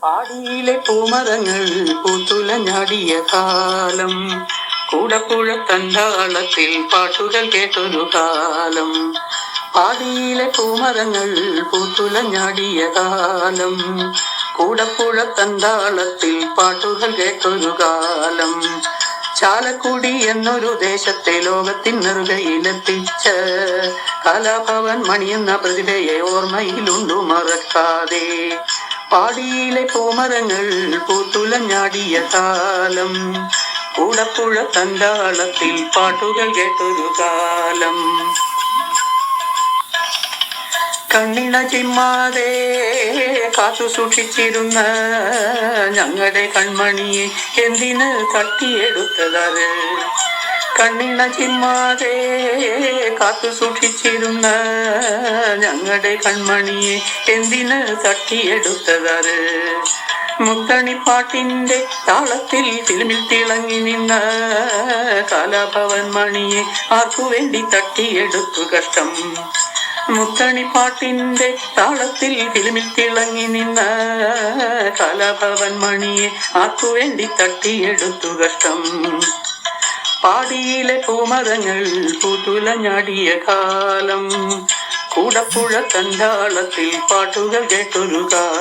പാടിയിലെ പൂമരങ്ങൾ പൂത്തുലഞ്ഞാടിയ കാലം, കൂടപ്പുഴ തണ്ടാളത്തിൽ പാട്ടുകൾ കേട്ടൊരു കാലം. പാടിയിലെ പൂമരങ്ങൾ പൂത്തുലഞ്ഞാടിയ കാലം, കൂടപ്പുഴ തണ്ടാളത്തിൽ പാട്ടുകൾ കേട്ടൊരു കാലം. ചാലക്കുടി എന്നൊരു ദേശത്തെ ലോകത്തിൻ നെറുകയിലെത്തിച്ച കലാഭവൻ മണിയെന്ന പ്രതിഭയെ ഓർമ്മയിലുണ്ടു മറക്കാതെ. പാടിയിലെ പൂമരങ്ങൾ പൂത്തുലഞ്ഞാടിയ കാലം, കൂടപ്പുഴ തണ്ടാളത്തിൽ പാട്ടുകൾ കേട്ടൊരു കാലം. കണ്ണിണ ചിമ്മാതെ കാത്തു സൂക്ഷിച്ചിരുന്ന ഞങ്ങളുടെ കൺമണിയെ എന്തിന് തട്ടിയെടുത്തത്? കണ്ണിണ ചിമ്മാതെ കാത്തു സൂക്ഷിച്ചിരുന്ന ഞങ്ങളുടെ കൺമണിയെ എന്തിന് തട്ടിയെടുത്തത്? മുത്തണിപ്പാട്ടിന്റെ താളത്തിൽ ഫിലിമിൽ തിളങ്ങി നിന്ന കലാഭവൻ മണിയെ ആർക്കു വേണ്ടി തട്ടിയെടുത്തു കഷ്ടം? മുത്തണിപ്പാട്ടിന്റെ താളത്തിൽ ഫിലിമിൽ തിളങ്ങി നിന്ന കലാഭവൻ മണിയെ ആർക്കു വേണ്ടി തട്ടിയെടുത്തു കഷ്ടം? പാടിയിലെ പൂമരങ്ങൾ പൂത്തുലഞ്ഞാടിയ കാലം, കൂടപ്പുഴ തണ്ടാളത്തിൽ പാട്ടുകൾ കേട്ടൊരു കാലം.